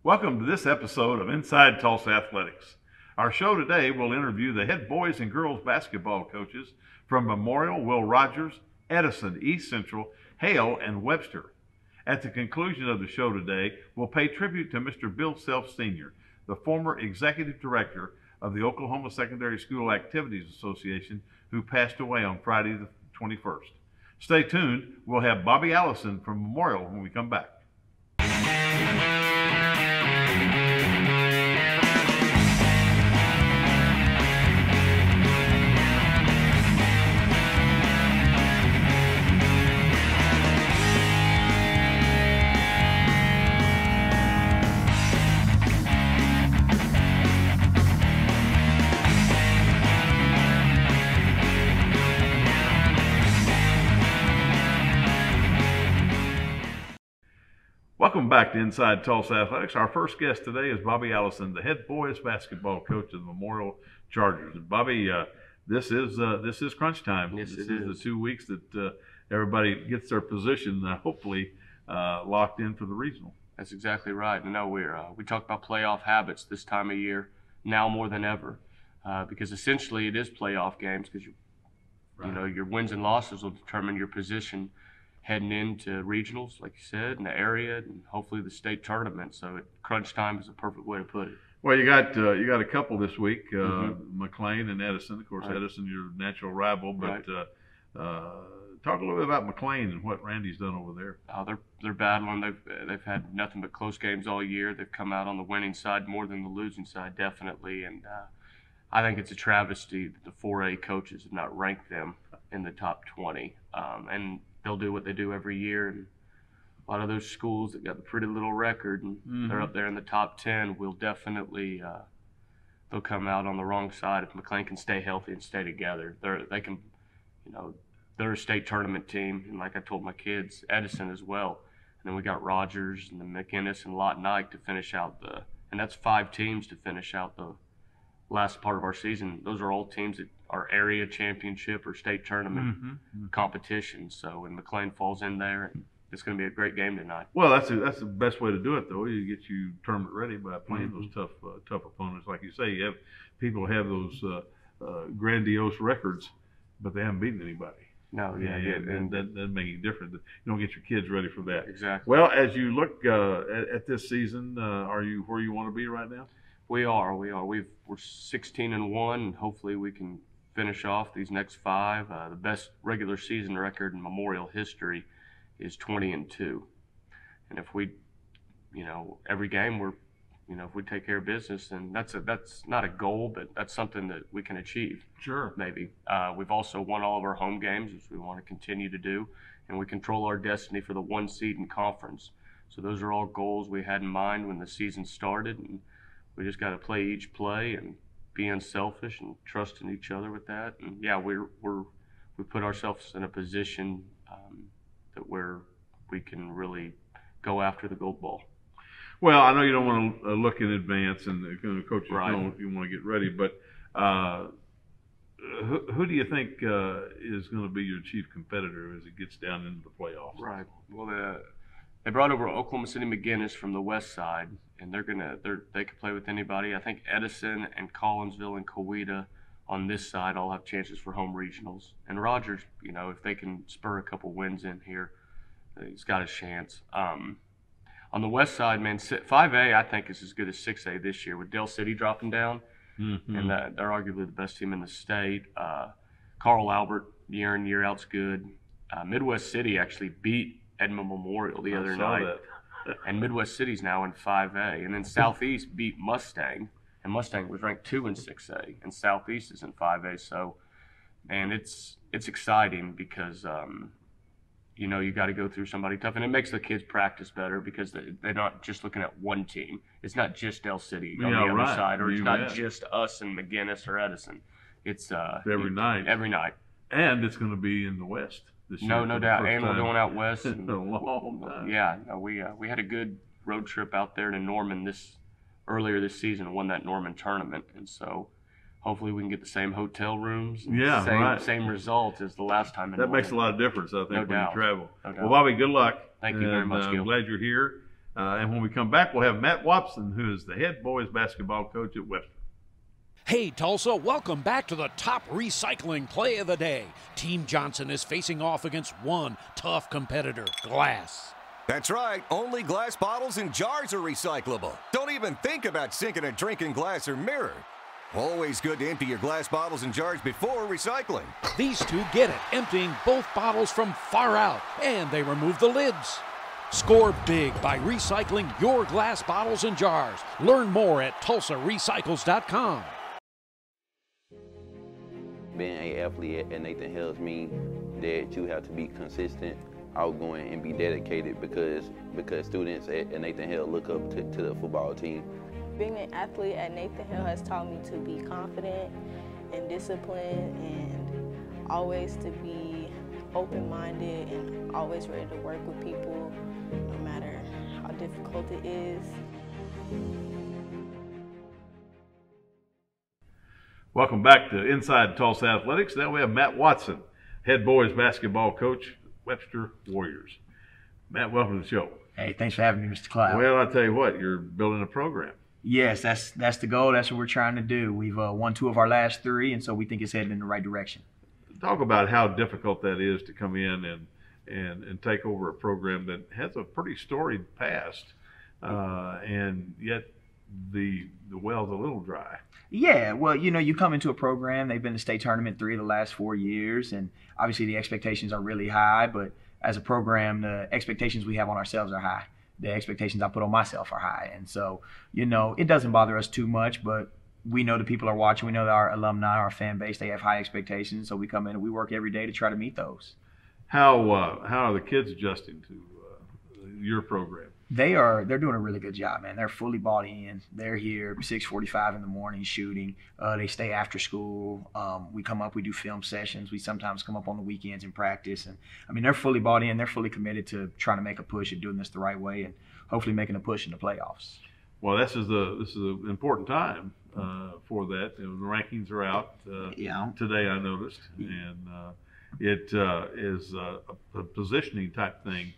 Welcome to this episode of Inside Tulsa Athletics. Our show today will interview the head boys and girls basketball coaches from Memorial, Will Rogers, Edison, East Central, Hale, and Webster. At the conclusion of the show today, we'll pay tribute to Mr. Bill Self Sr., the former executive director of the Oklahoma Secondary School Activities Association, who passed away on Friday the 21st. Stay tuned. We'll have Bobby Allison from Memorial when we come back. Welcome back to Inside Tulsa Athletics. Our first guest today is Bobby Allison, the head boys basketball coach of the Memorial Chargers. And Bobby, this is crunch time. Yes, this is the 2 weeks that everybody gets their position hopefully locked in for the regional. That's exactly right. I know we talk about playoff habits this time of year now more than ever, because essentially it is playoff games because you know your wins and losses will determine your position heading into regionals, like you said, in the area, and hopefully the state tournament. So crunch time is a perfect way to put it. Well, you got a couple this week, McLean and Edison. Of course, Right. Edison, your natural rival, but talk a little bit about McLean and what Randy's done over there. They're battling. They've had nothing but close games all year. They've come out on the winning side more than the losing side, definitely. And I think it's a travesty that the 4A coaches have not ranked them in the top 20. And they'll do what they do every year. And a lot of those schools that got the pretty little record and they're up there in the top 10 will definitely they'll come out on the wrong side if McLean can stay healthy and stay together. They can, they're a state tournament team, and like I told my kids, Edison as well. And then we got Rogers and the McInnes and Lott Nike to finish out and that's 5 teams to finish out the last part of our season. Those are all teams that are area championship or state tournament competitions. So when McLean falls in there, it's going to be a great game tonight. Well, that's the best way to do it, though. You get you tournament ready by playing those tough opponents. Like you say, you have people have those grandiose records, but they haven't beaten anybody. No, and that make it different. You don't get your kids ready for that. Exactly. Well, as you look at this season, are you where you want to be right now? We are. We're 16-1, and hopefully we can finish off these next 5. The best regular season record in Memorial history is 20-2, and if we, every game if we take care of business, then that's not a goal, but that's something that we can achieve. Sure. Maybe. We've also won all of our home games, which we want to continue to do, and we control our destiny for the 1 seed in conference. So those are all goals we had in mind when the season started, and we just got to play each play and be unselfish and trust in each other with that. And yeah, we put ourselves in a position that where we can really go after the gold ball. Well, I know you don't want to look in advance, and coaches Right. you want to get ready, but who do you think is going to be your chief competitor as it gets down into the playoffs? Right. Well, they brought over Oklahoma City McGinnis from the west side, and they can play with anybody. I think Edison and Collinsville and Coweta on this side all have chances for home regionals. And Rogers, if they can spur a couple wins in here, he's got a chance. On the west side, man, 5A I think is as good as 6A this year with Del City dropping down, and they're arguably the best team in the state. Carl Albert, year in, year out's good. Midwest City actually beat Edmond Memorial the other night. And Midwest City's now in 5A. And then Southeast beat Mustang, and Mustang was ranked 2 in 6A, and Southeast is in 5A. So, man, it's exciting because, you got to go through somebody tough. And it makes the kids practice better because they're not just looking at one team. It's not just Del City on the other side, or it's not just us and McGinnis or Edison. It's every night. Every night. And it's going to be in the West this year. No doubt. And we're going out west. In a long time. Yeah, no, we had a good road trip out there to Norman earlier this season and won that Norman tournament. And so hopefully we can get the same hotel rooms and same result as the last time in That Norman. makes a lot of difference, I think, No when doubt. you travel. No doubt. Well, Bobby, good luck. Thank you very much, Gil. I'm glad you're here. And when we come back, we'll have Matt Watson, who is the head boys basketball coach at Webster. Hey Tulsa, welcome back to the top recycling play of the day. Team Johnson is facing off against one tough competitor, glass. That's right, only glass bottles and jars are recyclable. Don't even think about sinking a drink in glass or mirror. Always good to empty your glass bottles and jars before recycling. These two get it, emptying both bottles from far out, and they remove the lids. Score big by recycling your glass bottles and jars. Learn more at TulsaRecycles.com. Being an athlete at Nathan Hale's means that you have to be consistent, outgoing, and be dedicated because students at Nathan Hale look up to the football team. Being an athlete at Nathan Hale has taught me to be confident and disciplined and always to be open-minded and always ready to work with people no matter how difficult it is. Welcome back to Inside Tulsa Athletics. Now we have Matt Watson, head boys basketball coach, Webster Warriors. Matt, welcome to the show. Hey, thanks for having me, Mr. Cloud. Well, I'll tell you what, you're building a program. Yes, that's the goal. That's what we're trying to do. We've won 2 of our last 3, and so we think it's heading in the right direction. Talk about how difficult that is to come in and take over a program that has a pretty storied past, and yet the well's a little dry. Yeah, well, you come into a program, they've been to state tournament 3 of the last 4 years, and obviously the expectations are really high, but as a program, the expectations we have on ourselves are high. The expectations I put on myself are high. And so, it doesn't bother us too much, but we know the people are watching. We know that our alumni, our fan base, they have high expectations. So we come in and we work every day to try to meet those. How are the kids adjusting to your program? They're doing a really good job, man. They're fully bought in. They're here 6:45 in the morning shooting. They stay after school. We come up, we do film sessions. We sometimes come up on the weekends and practice. And I mean, they're fully bought in. They're fully committed to trying to make a push at doing this the right way and hopefully making a push in the playoffs. Well, this is an important time for that. The rankings are out today, I noticed, and it is a positioning type thing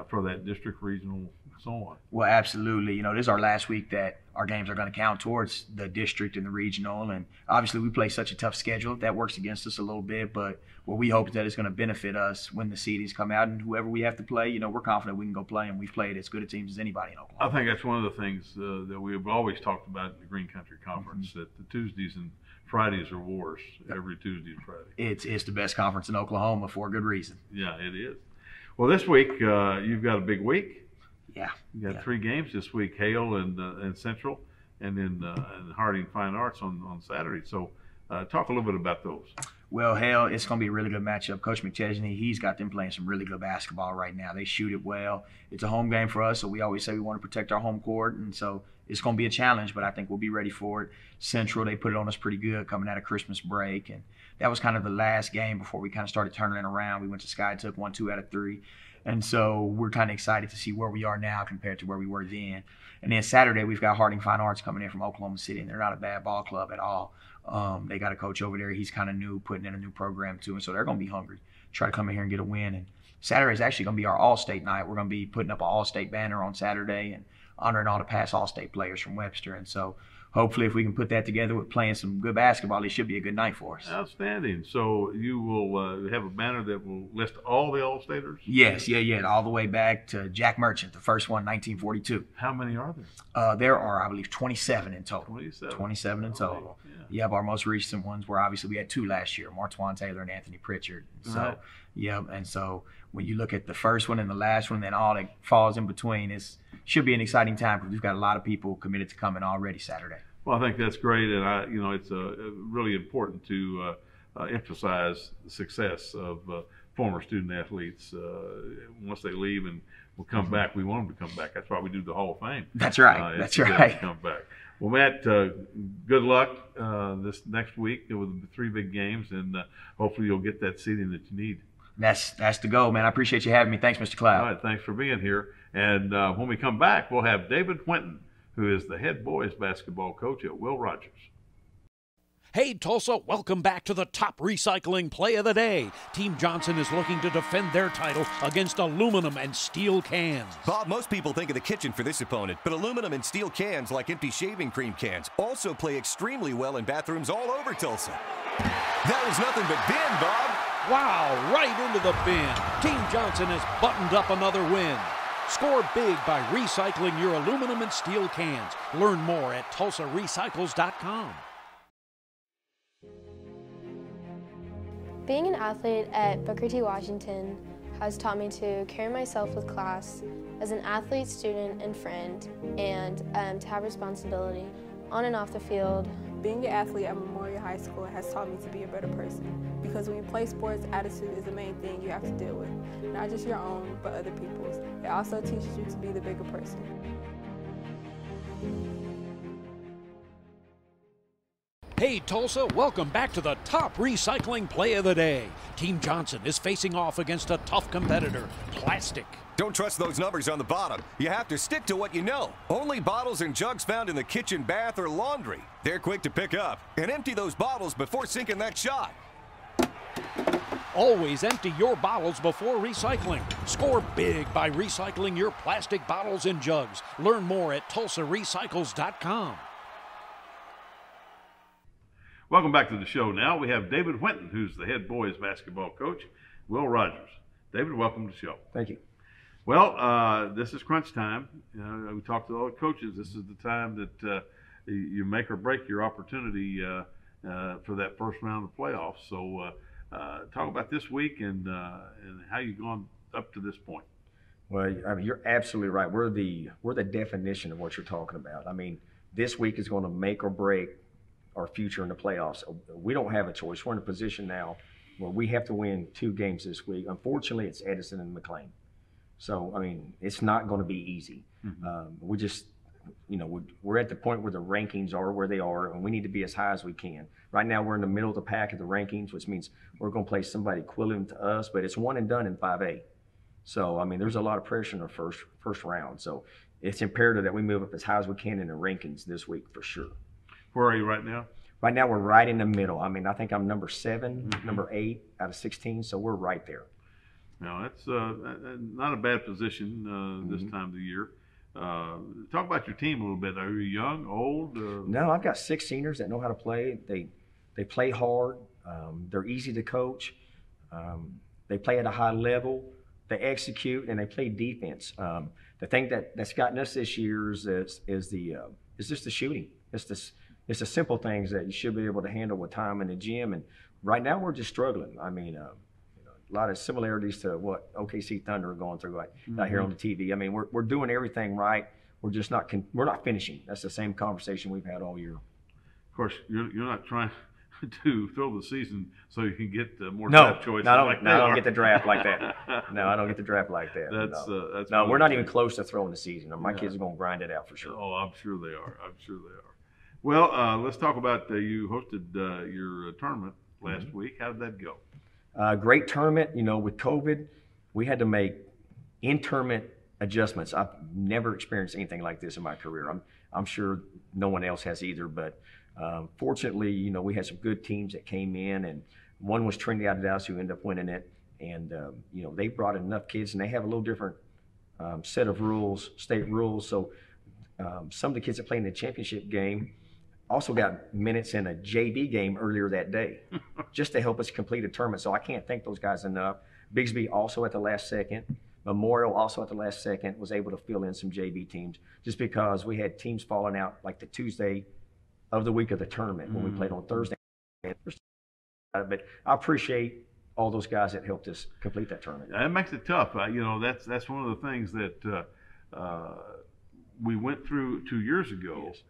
for that district, regional, so on. Well, absolutely. This is our last week that our games are going to count towards the district and the regional. And obviously we play such a tough schedule that works against us a little bit. But what we hope is that it's going to benefit us when the seedings come out, and whoever we have to play, we're confident we can go play. And we've played as good a teams as anybody in Oklahoma. I think that's one of the things that we've always talked about in the Green Country Conference, that the Tuesdays and Fridays are wars every Tuesday and Friday. It's the best conference in Oklahoma for a good reason. Yeah, it is. Well, this week you've got a big week. Yeah. You got 3 games this week: Hale and Central, and then and Harding Fine Arts on Saturday. So talk a little bit about those. Well, Hale, it's going to be a really good matchup. Coach McChesney, he's got them playing some really good basketball right now. They shoot it well. It's a home game for us, so we always say we want to protect our home court, and so it's going to be a challenge, but I think we'll be ready for it. Central, they put it on us pretty good coming out of Christmas break, and that was kind of the last game before we kind of started turning it around. We went to Sky, took 1, 2 out of 3. And so we're kind of excited to see where we are now compared to where we were then. And then Saturday, we've got Harding Fine Arts coming in from Oklahoma City, and they're not a bad ball club at all. They got a coach over there. He's kind of new, putting in a new program too. And so they're going to be hungry, try to come in here and get a win. And Saturday is actually going to be our All-State night. We're going to be putting up an All-State banner on Saturday and honoring all the past All-State players from Webster. And so hopefully if we can put that together with playing some good basketball, it should be a good night for us. Outstanding. So you will have a banner that will list all the All-Staters? Yes, all the way back to Jack Merchant, the first one, 1942. How many are there? There are, I believe, 27 in total. 27 in total. Yeah. Our most recent ones were obviously we had 2 last year, Martwan Taylor and Anthony Pritchard. So, and so when you look at the first one and the last one, then all that falls in between, it should be an exciting time because we've got a lot of people committed to coming already Saturday. Well, I think that's great, and it's really important to emphasize the success of former student athletes once they leave and will come back. We want them to come back. That's why we do the Hall of Fame. That's right. That's right. Come back. Well, Matt, good luck this next week with the 3 big games, and hopefully you'll get that seeding that you need. That's the goal, man. I appreciate you having me. Thanks, Mr. Cloud. All right, thanks for being here. And when we come back, we'll have David Winton, who is the head boys basketball coach at Will Rogers. Hey Tulsa, welcome back to the top recycling play of the day. Team Johnson is looking to defend their title against aluminum and steel cans. Bob, most people think of the kitchen for this opponent, but aluminum and steel cans, like empty shaving cream cans, also play extremely well in bathrooms all over Tulsa. That was nothing but bin, Bob. Wow, right into the bin. Team Johnson has buttoned up another win. Score big by recycling your aluminum and steel cans. Learn more at tulsarecycles.com. Being an athlete at Booker T. Washington has taught me to carry myself with class as an athlete, student, and friend, and to have responsibility on and off the field. Being an athlete at Memorial High School has taught me to be a better person, because when you play sports, attitude is the main thing you have to deal with. Not just your own, but other people's. It also teaches you to be the bigger person. Hey Tulsa, welcome back to the top recycling play of the day. Team Johnson is facing off against a tough competitor, plastic. Don't trust those numbers on the bottom. You have to stick to what you know. Only bottles and jugs found in the kitchen, bath, or laundry. They're quick to pick up. And empty those bottles before sinking that shot. Always empty your bottles before recycling. Score big by recycling your plastic bottles and jugs. Learn more at tulsarecycles.com. Welcome back to the show. Now we have David Winton, who's the head boys basketball coach, Will Rogers. David, welcome to the show. Thank you. Well, this is crunch time. We talked to all the coaches. This is the time that you make or break your opportunity for that first round of playoffs. So talk about this week and how you've gone up to this point. Well, I mean, you're absolutely right. We're the definition of what you're talking about. I mean, this week is going to make or break our future in the playoffs. We don't have a choice. We're in a position now where we have to win 2 games this week. Unfortunately, it's Edison and McLean. So, I mean, it's not going to be easy. Mm-hmm. We just, we're at the point where the rankings are where they are, and we need to be as high as we can. Right now, we're in the middle of the pack of the rankings, which means we're going to play somebody equivalent to us, but it's one and done in 5A. So, I mean, there's a lot of pressure in our first round. So, it's imperative that we move up as high as we can in the rankings this week for sure. Where are you right now? Right now, we're right in the middle. I mean, I think I'm number 7, number 8 out of 16, so we're right there. Now, that's not a bad position this time of the year. Talk about your team a little bit. Are you young, old? No, I've got 6 seniors that know how to play. They play hard. They're easy to coach. They play at a high level. They execute, and they play defense. The thing that's gotten us this year is just the shooting. It's the simple things that you should be able to handle with time in the gym. And right now we're just struggling. I mean, a lot of similarities to what OKC Thunder are going through out here on the TV. I mean, we're doing everything right. We're just we're not finishing. That's the same conversation we've had all year. Of course, you're not trying to fill the season so you can get more draft choices. I don't get the draft like that. No, I don't get the draft like that. That's no, we're not even close to throwing the season. My kids are going to grind it out for sure. Oh, I'm sure they are. Well, let's talk about you hosted your tournament last week. How did that go? Great tournament. With COVID, we had to make in-tournament adjustments. I've never experienced anything like this in my career. I'm sure no one else has either. But fortunately, we had some good teams that came in, and one was Trinity out of Dallas who ended up winning it. And they brought enough kids, and they have a little different set of rules, state rules. So some of the kids that played in the championship game also got minutes in a JV game earlier that day just to help us complete a tournament. So I can't thank those guys enough. Bigsby also at the last second. Memorial also at the last second was able to fill in some JV teams just because we had teams falling out like the Tuesday of the week of the tournament when we played on Thursday. But I appreciate all those guys that helped us complete that tournament. That makes it tough. That's one of the things that we went through 2 years ago. Yes.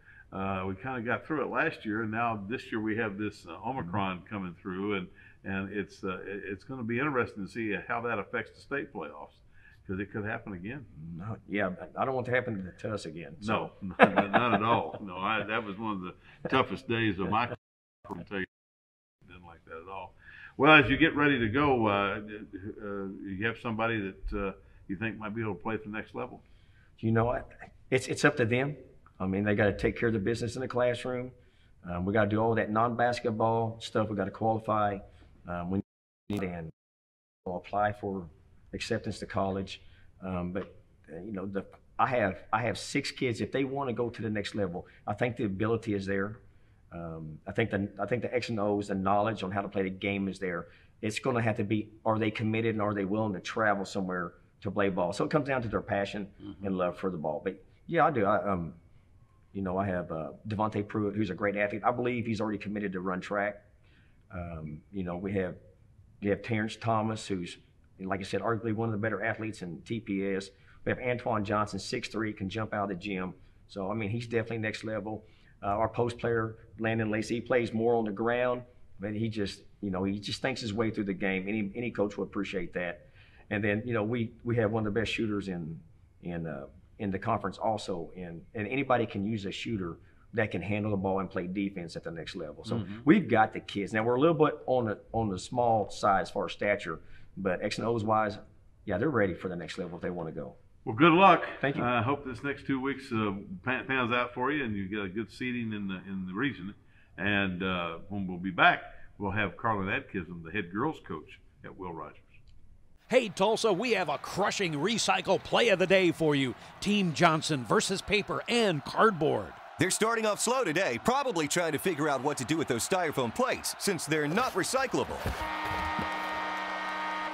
We kind of got through it last year, and now this year we have this Omicron coming through, and it's going to be interesting to see how that affects the state playoffs, because it could happen again. No, yeah, I don't want to happen to us again. So. No, not at all. No, that was one of the toughest days of my career. I can tell you, didn't like that at all. Well, as you get ready to go, you have somebody that you think might be able to play at the next level? It's up to them. I mean, they got to take care of the business in the classroom. We got to do all that non-basketball stuff. We got to qualify. We need and apply for acceptance to college. But you know, I have 6 kids. If they want to go to the next level, I think the ability is there. I think the X and O's, the knowledge on how to play the game is there. It's going to have to be, are they committed and are they willing to travel somewhere to play ball? So it comes down to their passion and love for the ball. But yeah, I do. You know, I have Devontae Pruitt, who's a great athlete. I believe he's already committed to run track. You know, we have Terrence Thomas, who's, like I said, arguably one of the better athletes in TPS. We have Antoine Johnson, 6'3", can jump out of the gym. So, I mean, he's definitely next level. Our post player, Landon Lacey, he plays more on the ground, but he just, you know, he just thinks his way through the game. Any coach will appreciate that. And then, you know, we have one of the best shooters in the conference also. And anybody can use a shooter that can handle the ball and play defense at the next level. So we've got the kids. Now, we're a little bit on the small side as far as stature, but X and O's wise, yeah, they're ready for the next level if they want to go. Well, good luck. Thank you. I hope this next 2 weeks pans out for you and you get a good seating in the region. And when we'll be back, we'll have Carlin Adkism, the head girls coach at Will Rogers. Hey, Tulsa, we have a crushing recycle play of the day for you. Team Johnson versus paper and cardboard. They're starting off slow today, probably trying to figure out what to do with those styrofoam plates since they're not recyclable.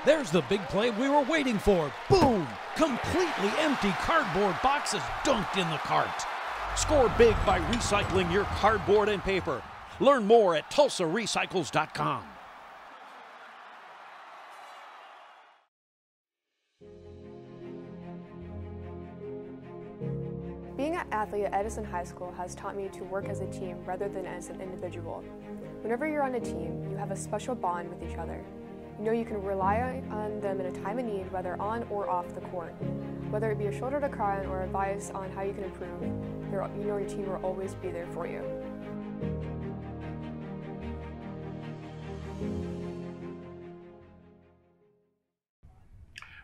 There's the big play we were waiting for. Boom! Completely empty cardboard boxes dunked in the cart. Score big by recycling your cardboard and paper. Learn more at TulsaRecycles.com. Being an athlete at Edison High School has taught me to work as a team rather than as an individual. Whenever you're on a team, you have a special bond with each other. You know you can rely on them in a time of need, whether on or off the court. Whether it be a shoulder to cry on or advice on how you can improve, you know your team will always be there for you.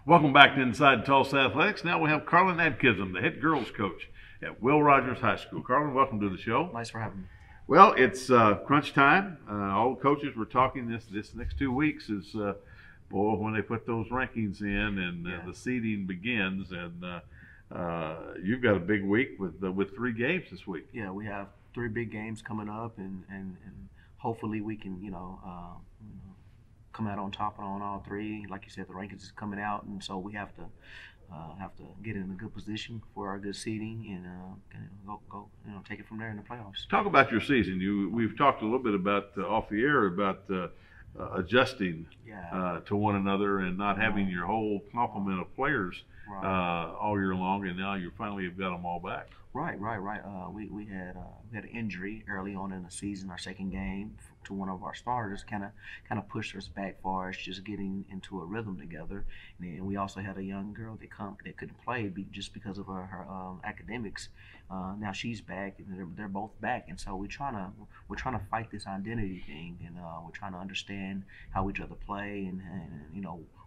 Welcome back to Inside Tulsa Athletics. Now we have Carlin Adkism, the head girls coach at Will Rogers High School. Carlin, welcome to the show. Nice for having me. Well, it's crunch time. All the coaches were talking this next 2 weeks is, boy, when they put those rankings in and the seeding begins. And you've got a big week with 3 games this week. Yeah, we have 3 big games coming up, and hopefully we can, come out on top on all 3. Like you said, the rankings is coming out, and so we have to get in a good position for our good seeding and go take it from there in the playoffs. Talk about your season. We've talked a little bit about off the air about adjusting to one another and not having your whole complement of players all year long, and now you finally have got them all back. Right. We had an injury early on in the season. Our second game to one of our starters kind of pushed us back far as just getting into a rhythm together. And we also had a young girl that couldn't play just because of her academics. Now she's back, and they're both back, and so we're trying to fight this identity thing, and we're trying to understand how each other play, and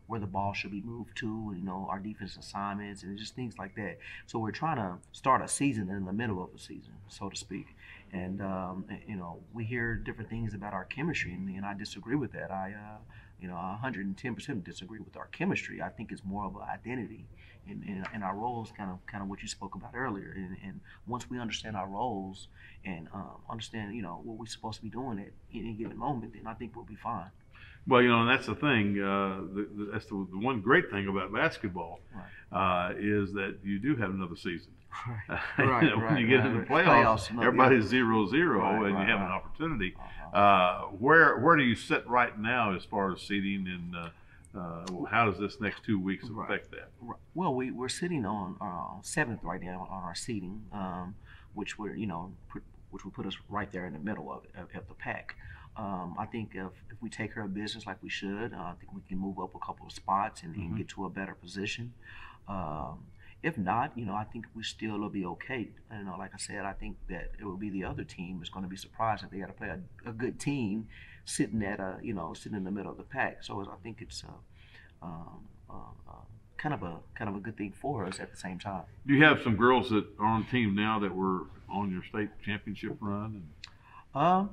where the ball should be moved to, and our defense assignments, and just things like that. So we're trying to start a season in the middle of a season, so to speak. And we hear different things about our chemistry, and I disagree with that. I 110% disagree with our chemistry. I think it's more of an identity, and our roles, kind of what you spoke about earlier. And once we understand our roles and understand what we're supposed to be doing at any given moment, then I think we'll be fine. Well, and that's the thing. That's the one great thing about basketball is that you do have another season. When you get into the playoffs, everybo's 0-0, and you have an opportunity. Where do you sit right now as far as seeding, and how does this next 2 weeks affect that? Well, we're sitting on 7th right now on our seeding, which would put us right there in the middle of the pack. I think if we take care of business like we should, I think we can move up a couple of spots and get to a better position. If not, I think we still will be okay. Like I said, I think that it will be the other team is going to be surprised if they got to play a good team sitting at sitting in the middle of the pack. So I think it's kind of a good thing for us at the same time. Do you have some girls that are on the team now that were on your state championship run? I'm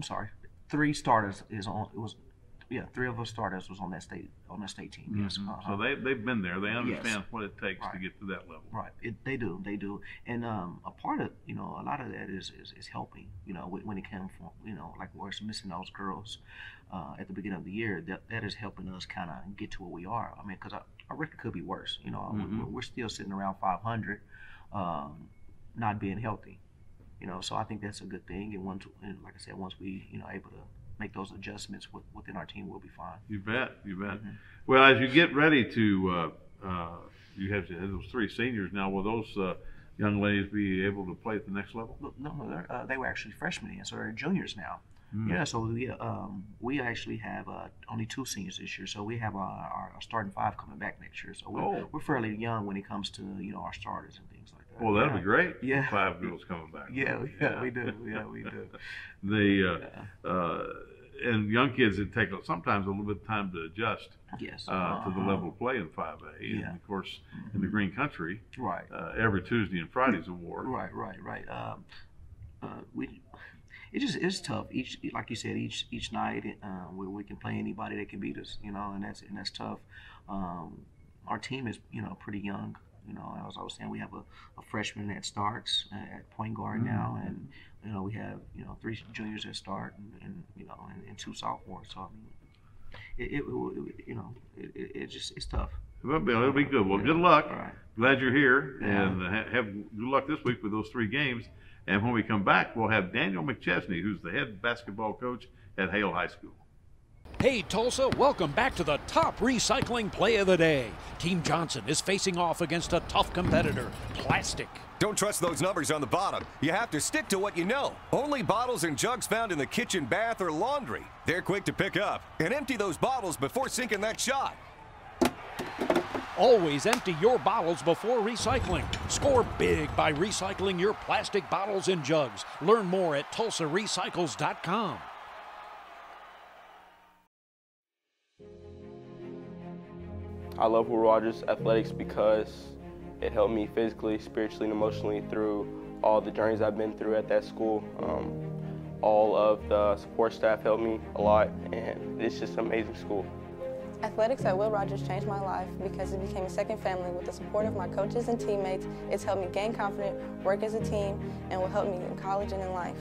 sorry. 3 starters is on. It was, yeah, 3 of us starters was on that state team. Yes. So they've been there. They understand Yes. what it takes Right. to get to that level. Right. They do. And a part of, a lot of that is helping. When it comes from, like we're missing those girls at the beginning of the year. That is helping us kind of get to where we are. I mean, because our record could be worse. We're still sitting around 500, not being healthy. So I think that's a good thing. And like I said, once we able to make those adjustments within our team, we'll be fine. You bet. Well, as you get ready to, you have those 3 seniors now. Will those young ladies be able to play at the next level? No, they were actually freshmen, so they're juniors now. Yeah, so we actually have only 2 seniors this year, so we have our starting 5 coming back next year. So we're fairly young when it comes to our starters and things like that. Well, that'll be great. Yeah, 5 girls coming back. Yeah, we do. Yeah, we do. And young kids, it takes sometimes a little bit of time to adjust. Yes. To the level of play in 5A. Yeah. And of course, in the Green Country, right. Every Tuesday and Friday is a war. Right. It's tough. Like you said, each night we can play anybody that can beat us. And that's tough. Our team is pretty young. As I was saying, we have a freshman that starts at point guard now, and we have 3 juniors that start, and 2 sophomores. So I mean, it's tough. It'll be good. Well, good luck. All right. Glad you're here, and have good luck this week with those 3 games. And when we come back, we'll have Daniel McChesney, who's the head basketball coach at Hale High School. Hey Tulsa, welcome back to the top recycling play of the day. Team Johnson is facing off against a tough competitor, plastic. Don't trust those numbers on the bottom. You have to stick to what you know. Only bottles and jugs found in the kitchen, bath, or laundry. They're quick to pick up. And empty those bottles before sinking that shot. Always empty your bottles before recycling. Score big by recycling your plastic bottles and jugs. Learn more at tulsarecycles.com. I love Will Rogers Athletics because it helped me physically, spiritually, and emotionally through all the journeys I've been through at that school. All of the support staff helped me a lot, and it's just an amazing school. Athletics at Will Rogers changed my life because it became a second family. With the support of my coaches and teammates, it's helped me gain confidence, work as a team, and will help me in college and in life.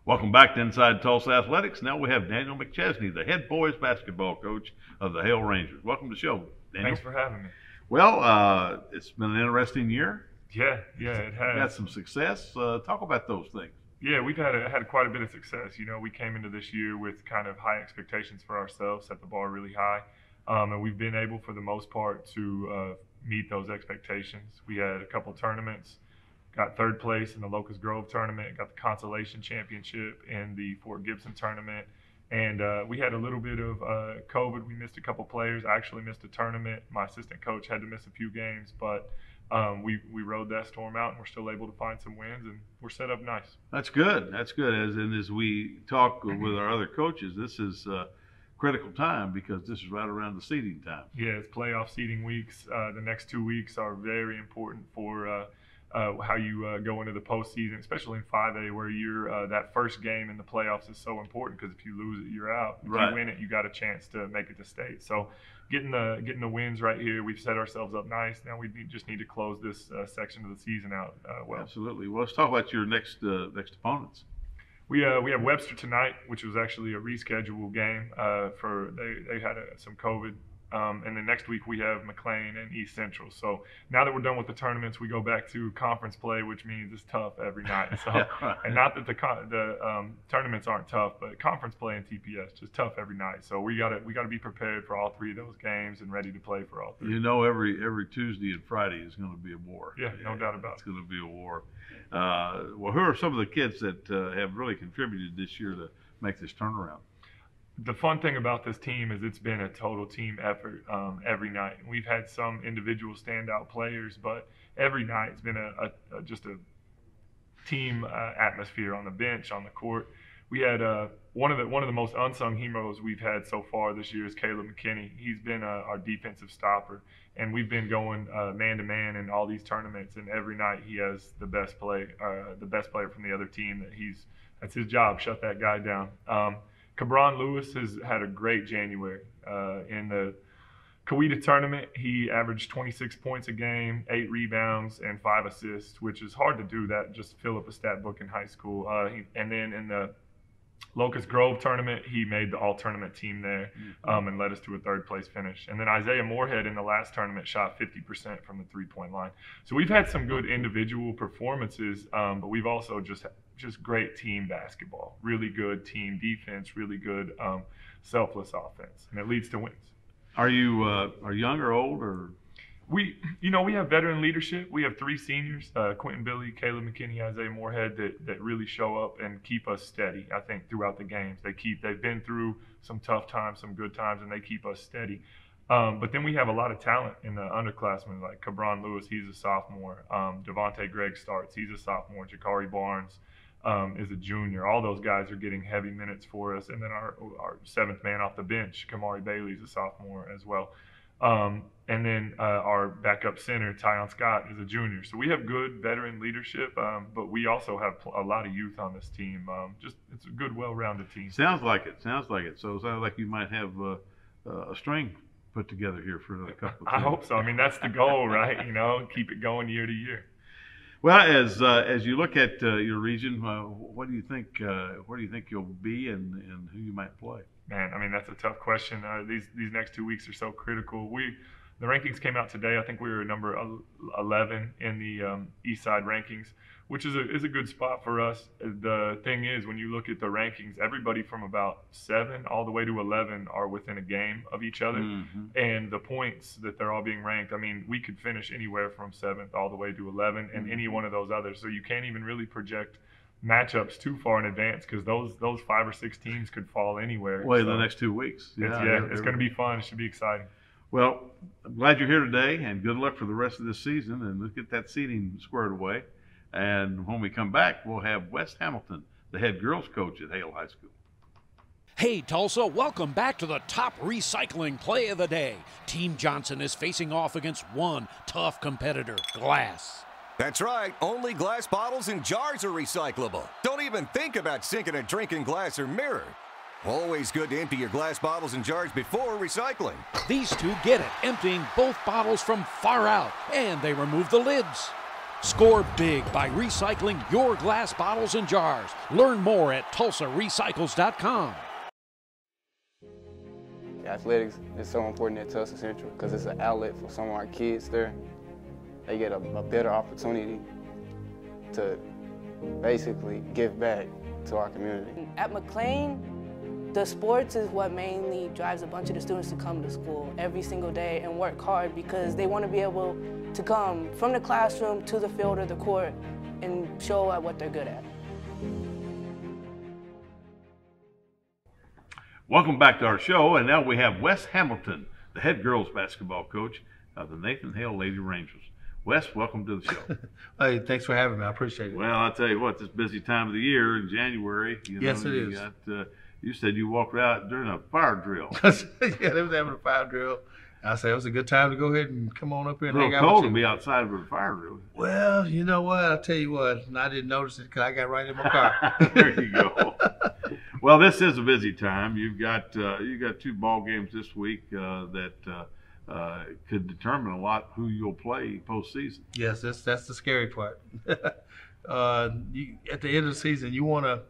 Welcome back to Inside Tulsa Athletics. Now we have Daniel McChesney, the head boys basketball coach of the Hale Rangers. Welcome to the show, Daniel. Thanks for having me. Well, it's been an interesting year. Yeah, it has. Had some success. Talk about those things. Yeah, we've had quite a bit of success. We came into this year with kind of high expectations for ourselves, set the bar really high, and we've been able, for the most part, to meet those expectations. We had a couple tournaments. Got 3rd place in the Locust Grove tournament, got the consolation championship in the Fort Gibson tournament, and we had a little bit of COVID. We missed a couple players. I actually missed a tournament. My assistant coach had to miss a few games, but we rode that storm out, and we're still able to find some wins, and we're set up nice. That's good. As we talk with our other coaches, this is critical time because this is right around the seeding time. Yeah, it's playoff seeding weeks. The next 2 weeks are very important for how you go into the postseason, especially in 5A, where you're that first game in the playoffs is so important because if you lose it, you're out. If you win it, you got a chance to make it to state. So getting the wins right here, we've set ourselves up nice. Now we just need to close this section of the season out well. Absolutely. Well, let's talk about your next opponents. We have Webster tonight, which was actually a rescheduled game they had some COVID. And then next week we have McLean and East Central. So now that we're done with the tournaments, we go back to conference play, which means it's tough every night. So, and not that the tournaments aren't tough, but conference play and TPS just tough every night. So we gotta be prepared for all 3 of those games and ready to play for all 3. Every Tuesday and Friday is going to be a war. Yeah, no doubt about it. It's going to be a war. Well, who are some of the kids that have really contributed this year to make this turnaround? The fun thing about this team is it's been a total team effort every night. We've had some individual standout players, but every night it's been just a team atmosphere on the bench, on the court. we had one of the most unsung heroes we've had so far this year is Caleb McKinney. He's been our defensive stopper, and we've been going man to man in all these tournaments. And every night he has the best player from the other team. That's his job. Shut that guy down. Cabron Lewis has had a great January in the Coweta tournament. He averaged 26 points a game, 8 rebounds, and 5 assists, which is hard to do that just to fill up a stat book in high school. And then in the Locust Grove tournament, he made the all-tournament team there and led us to a third-place finish. And then Isaiah Moorhead in the last tournament shot 50% from the three-point line. So we've had some good individual performances, but we've also just great team basketball, really good team defense, really good selfless offense, and it leads to wins. Are you young or old or? We have veteran leadership. We have 3 seniors, Quentin Billy, Caleb McKinney, Isaiah Moorhead, that really show up and keep us steady, I think, throughout the games. They've been through some tough times, some good times, and they keep us steady. But then we have a lot of talent in the underclassmen, like Cabron Lewis, he's a sophomore. Devontae Gregg starts, he's a sophomore. Jakari Barnes is a junior. All those guys are getting heavy minutes for us. And then our 7th man off the bench, Kamari Bailey, is a sophomore as well. And then our backup center, Tyon Scott, is a junior. So we have good veteran leadership, but we also have a lot of youth on this team. It's a good, well-rounded team. Sounds like it. So it sounds like you might have a string put together here for another couple of I hope so. I mean, that's the goal, right? Keep it going year to year. Well, as you look at your region, what do you think? Where do you think you'll be, and who you might play? Man, I mean, that's a tough question. These next 2 weeks are so critical. The rankings came out today. I think we were number 11 in the East Side rankings, which is a good spot for us. The thing is, when you look at the rankings, everybody from about 7 all the way to 11 are within a game of each other. Mm-hmm. And the points that they're all being ranked, I mean, we could finish anywhere from 7th all the way to 11 and any one of those others. So you can't even really project matchups too far in advance because those 5 or 6 teams could fall anywhere. Well, in the next 2 weeks. It's going to be fun. It should be exciting. Well, I'm glad you're here today, and good luck for the rest of this season. And let's get that seating squared away. And when we come back, we'll have Wes Hamilton, the head girls coach at Hale High School. Hey, Tulsa, welcome back to the top recycling play of the day. Team Johnson is facing off against one tough competitor, glass. That's right. Only glass bottles and jars are recyclable. Don't even think about sinking a drink in glass or mirror. Always good to empty your glass bottles and jars before recycling. These two get it, emptying both bottles from far out, and they remove the lids. Score big by recycling your glass bottles and jars. Learn more at TulsaRecycles.com. Athletics is so important at Tulsa Central because it's an outlet for some of our kids there. They get a better opportunity to basically give back to our community. At McLean, the sports is what mainly drives a bunch of the students to come to school every single day and work hard because they want to be able to come from the classroom to the field or the court and show at what they're good at. Welcome back to our show, and now we have Wes Hamilton, the head girls basketball coach of the Nathan Hale Lady Rangers. Wes, welcome to the show. Hey, thanks for having me. I appreciate it. Well, I'll tell you what, this busy time of the year in January. Yes, it is. You said you walked out during a fire drill. Yeah, they was having a fire drill. I said it was a good time to go ahead and come on up here and hang out with you. It's cold to be outside of a fire drill. Well, you know what? I'll tell you what. I didn't notice it because I got right in my car. There you go. Well, this is a busy time. You've got 2 ball games this week that could determine a lot who you'll play postseason. Yes, that's the scary part. At the end of the season, you want to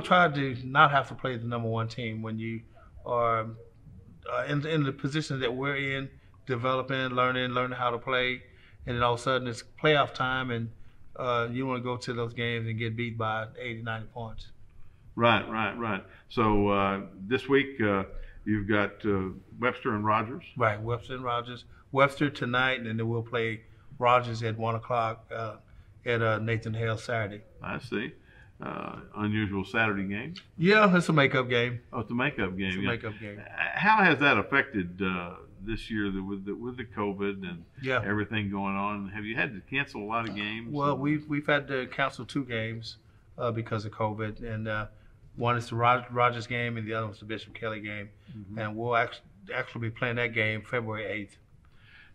try to not have to play the number 1 team when you are in the position that we're in, developing, learning how to play, and then all of a sudden it's playoff time, and you want to go to those games and get beat by 80, 90 points. Right. So this week you've got Webster and Rogers. Right, Webster and Rogers. Webster tonight, and then we'll play Rogers at 1 o'clock at Nathan Hale Saturday. I see. Unusual Saturday game. Yeah, it's a makeup game. Oh, it's a makeup game. It's a makeup game. How has that affected this year with the COVID and everything going on? Have you had to cancel a lot of games? Well, we've had to cancel 2 games because of COVID, and One is the Rogers game, and the other one's the Bishop Kelly game. And we'll actually be playing that game February 8th.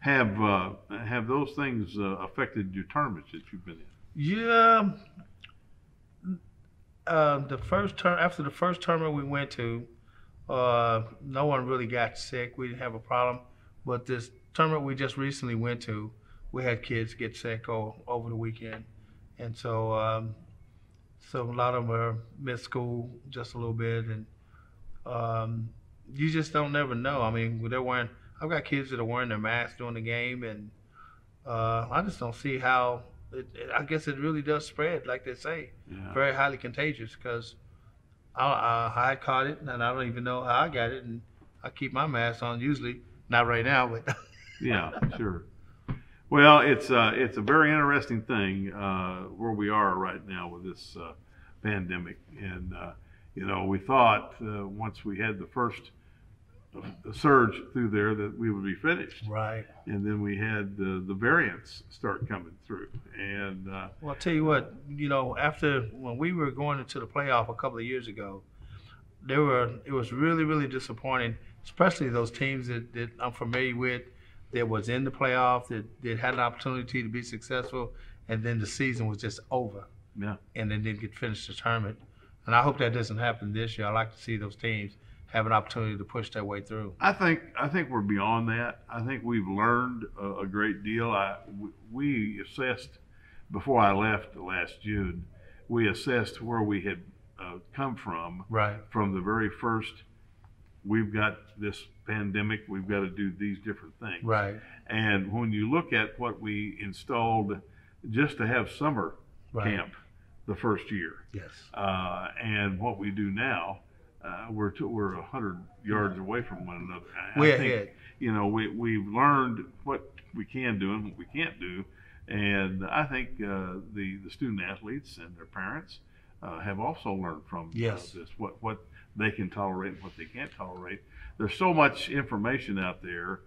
Have those things affected your tournaments that you've been in? Yeah. After the first tournament we went to, no one really got sick. We didn't have a problem. But this tournament we just recently went to, we had kids get sick over the weekend, and so a lot of them missed school just a little bit, and you just don't never know. I mean, I've got kids that are wearing their masks during the game, and I just don't see how. I guess it really does spread, like they say, very highly contagious. Because I caught it, and I don't even know how I got it, and I keep my mask on usually. Not right now, but yeah, sure. Well, it's a very interesting thing where we are right now with this pandemic, and we thought once we had the first surge through there that we would be finished, right? And then we had the variants start coming through, and well, I'll tell you what, after when we were going into the playoff a couple of years ago, it was really, really disappointing, especially those teams that I'm familiar with, that was in the playoff, that had an opportunity to be successful, and then the season was just over. Yeah. And then didn't get finished the tournament. And I hope that doesn't happen this year. I like to see those teams have an opportunity to push their way through. I think we're beyond that. I think we've learned a great deal. We assessed, before I left last June, we assessed where we had come from. Right. From the very first, we've got this pandemic, we've got to do these different things. Right. And when you look at what we installed just to have summer camp the first year, yes, and what we do now, we're 100 yards away from one another. We're ahead. We've learned what we can do and what we can't do, and I think the student athletes and their parents have also learned from this what they can tolerate and what they can't tolerate. There's so much information out there.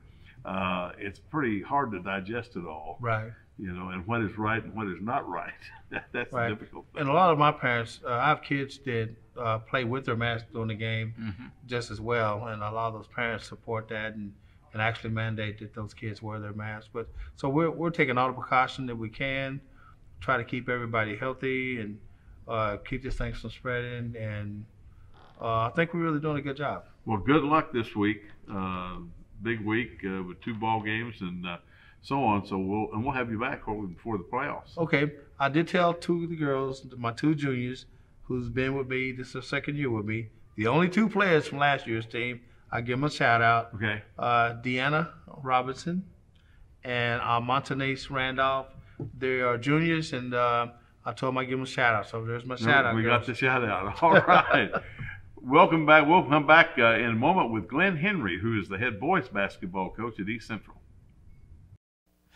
It's pretty hard to digest it all. Right. And what is right and what is not right. That's right. the difficult thing. And a lot of my parents, I have kids that play with their mask during the game just as well. And a lot of those parents support that and actually mandate that those kids wear their masks. But so we're taking all the precaution that we can, try to keep everybody healthy and keep this thing from spreading. And I think we're really doing a good job. Well, good luck this week. Big week with 2 ball games and so on. So we'll have you back before the playoffs. Okay. I did tell 2 of the girls, my 2 juniors, who's been with me, this is their second year with me, the only 2 players from last year's team, I give them a shout out. Okay. Deanna Robinson and Montanese Randolph. They are juniors, and I told them I'd give them a shout out. So there's my shout out. We got the shout out. All right. Welcome back. We'll come back in a moment with Glen Henry, who is the head boys basketball coach at East Central.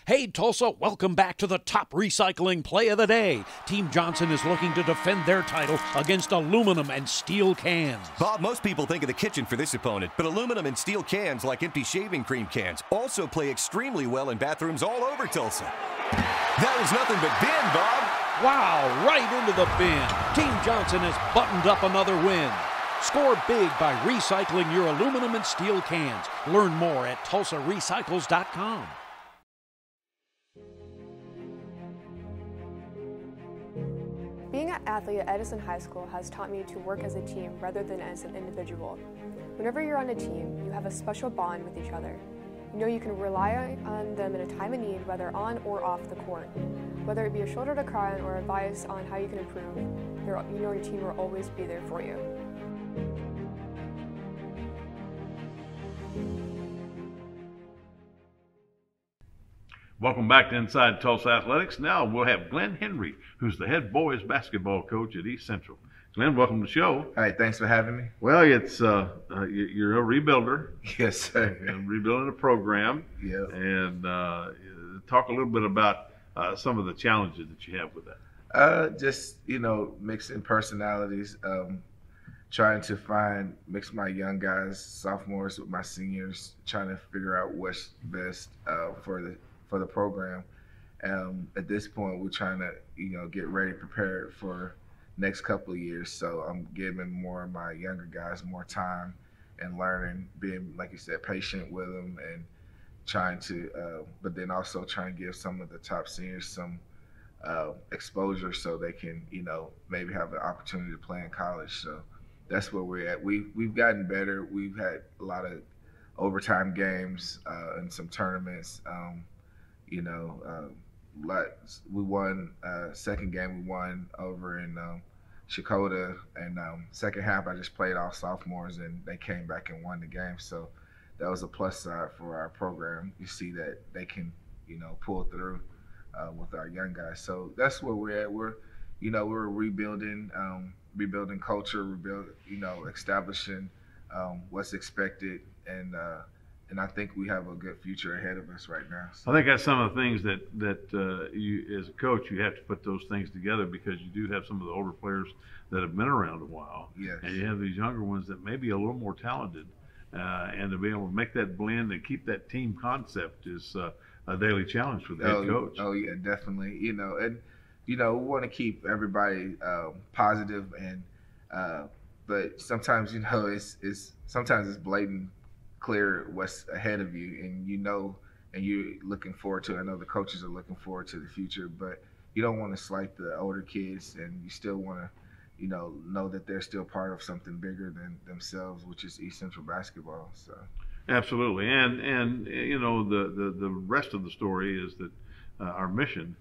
Hey, Tulsa, welcome back to the top recycling play of the day. Team Johnson is looking to defend their title against aluminum and steel cans. Bob, most people think of the kitchen for this opponent, but aluminum and steel cans, like empty shaving cream cans, also play extremely well in bathrooms all over Tulsa. That was nothing but bin, Bob. Wow, right into the bin. Team Johnson has buttoned up another win. Score big by recycling your aluminum and steel cans. Learn more at TulsaRecycles.com. Being an athlete at Edison High School has taught me to work as a team rather than as an individual. Whenever you're on a team, you have a special bond with each other. You know you can rely on them in a time of need, whether on or off the court. Whether it be a shoulder to cry on or advice on how you can improve, you know your team will always be there for you. Welcome back to Inside Tulsa Athletics. Now we'll have Glen Henry, who's the head boys basketball coach at East Central. Glen, welcome to the show. All right, thanks for having me. Well, it's you're a rebuilder. Yes, sir. And rebuilding a program. Yeah. And talk a little bit about some of the challenges that you have with that. Just mixing personalities, trying to mix my young guys, sophomores with my seniors, trying to figure out what's best for the program. At this point, we're trying to get ready, prepared for next couple of years. So I'm giving more of my younger guys more time and learning, being, like you said, patient with them and trying to, but then also trying to give some of the top seniors some exposure so they can, maybe have an opportunity to play in college. So that's where we're at. We've gotten better. We've had a lot of overtime games and some tournaments. We won second game. We won over in Shakota, and second half I just played all sophomores, and they came back and won the game. So that was a plus side for our program. You see that they can, pull through with our young guys. So that's where we're at. We're rebuilding culture, establishing what's expected, and I think we have a good future ahead of us right now. So. I think that's some of the things that you, as a coach, you have to put those things together, because you do have some of the older players that have been around a while, yes. And you have these younger ones that may be a little more talented, and to be able to make that blend and keep that team concept is a daily challenge for the head coach. Oh yeah, definitely. We want to keep everybody positive, and but sometimes sometimes it's blatant, clear what's ahead of you, and and you're looking forward to it. I know the coaches are looking forward to the future, but you don't want to slight the older kids, and you still want to know that they're still part of something bigger than themselves, which is East Central basketball. So absolutely, and the rest of the story is that our mission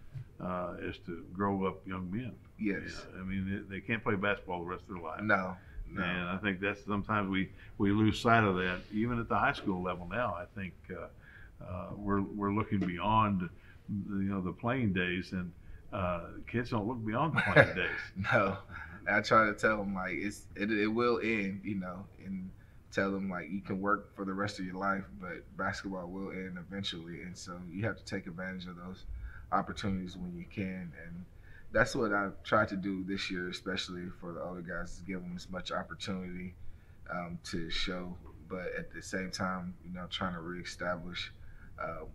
is to grow up young men. Yes. I mean, they can't play basketball the rest of their life. No. And I think that's sometimes we lose sight of that, even at the high school level now. I think we're looking beyond the playing days, and kids don't look beyond the playing days. No, I try to tell them it will end, and tell them you can work for the rest of your life, but basketball will end eventually, and so you have to take advantage of those opportunities when you can. And that's what I've tried to do this year, especially for the older guys, is give them as much opportunity to show, but at the same time, trying to reestablish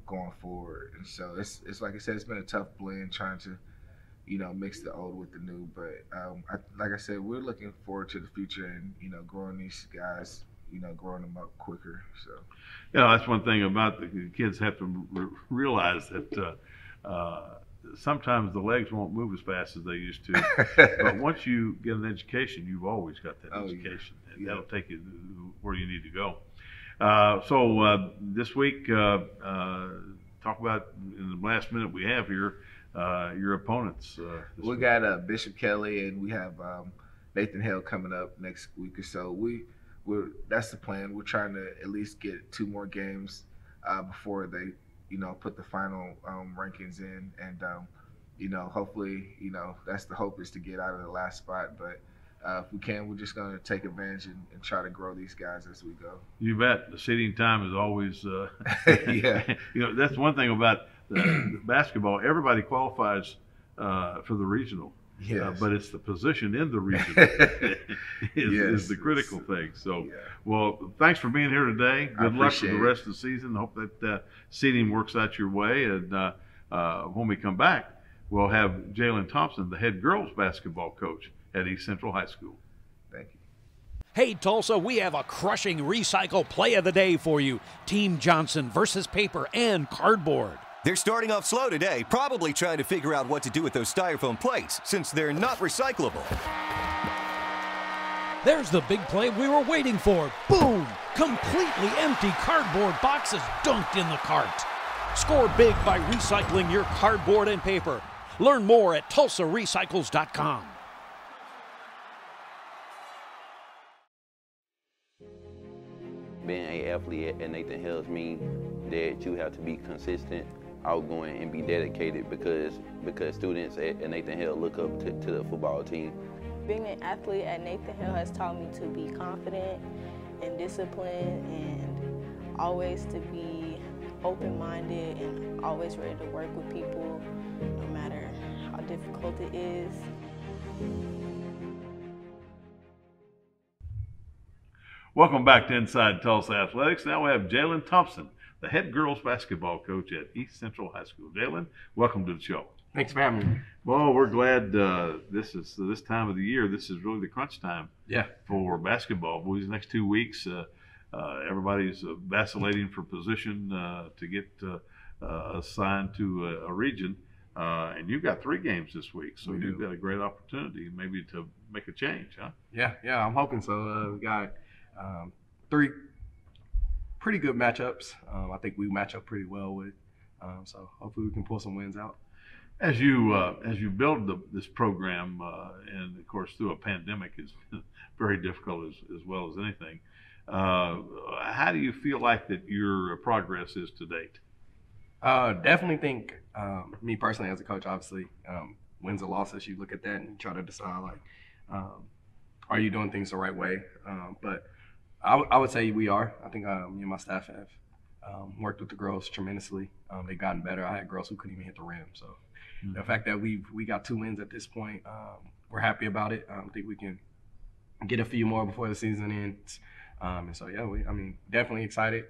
going forward. And so it's like I said, it's been a tough blend trying to, mix the old with the new. But like I said, we're looking forward to the future and, growing these guys, growing them up quicker. So, that's one thing about the kids have to realize that sometimes the legs won't move as fast as they used to. But once you get an education, you've always got that education. Yeah. And that'll take you where you need to go. So this week, talk about, in the last minute we have here, your opponents. We got Bishop Kelly, and we have Nathan Hale coming up next week or so. That's the plan. We're trying to at least get 2 more games before they put the final rankings in, and hopefully, that's the hope, is to get out of the last spot. But if we can, we're just going to take advantage and try to grow these guys as we go. You bet. The seeding time is always, yeah. That's one thing about the basketball. Everybody qualifies for the regional. Yes. But it's the position in the regional is the critical thing. So, well, thanks for being here today. Good luck for the rest of the season. Hope that seeding works out your way. And when we come back, we'll have Jaylen Thompson, the head girls basketball coach at East Central High School. Thank you. Hey, Tulsa, we have a crushing recycle play of the day for you. Team Johnson versus paper and cardboard. They're starting off slow today, probably trying to figure out what to do with those styrofoam plates, since they're not recyclable. There's the big play we were waiting for. Boom! Completely empty cardboard boxes dunked in the cart. Score big by recycling your cardboard and paper. Learn more at TulsaRecycles.com. Being an athlete at Nathan Hale's means that you have to be consistent, outgoing, and be dedicated, because students at Nathan Hale look up to the football team. Being an athlete at Nathan Hale has taught me to be confident and disciplined, and always to be open-minded and always ready to work with people, no matter how difficult it is. Welcome back to Inside Tulsa Athletics. Now we have Jaylen Thompson, the head girls basketball coach at East Central High School. Jaylen, welcome to the show. Thanks for having me. Well, we're glad this time of the year. This is really the crunch time. Yeah. For basketball. These next 2 weeks, everybody's vacillating for position to get assigned to a region. And you've got 3 games this week, so you've got a great opportunity maybe to make a change, huh? Yeah, I'm hoping so. We got 3 pretty good matchups. I think we match up pretty well with. So hopefully we can pull some wins out. As you build this program, and of course through a pandemic is very difficult as well as anything. How do you feel like that your progress is to date? Definitely think me personally as a coach, obviously, wins and losses. You look at that and try to decide like, are you doing things the right way? But I would say we are. I think me and my staff have worked with the girls tremendously. They've gotten better. I had girls who couldn't even hit the rim. So the fact that we got 2 wins at this point, we're happy about it. I think we can get a few more before the season ends. And so, yeah, definitely excited.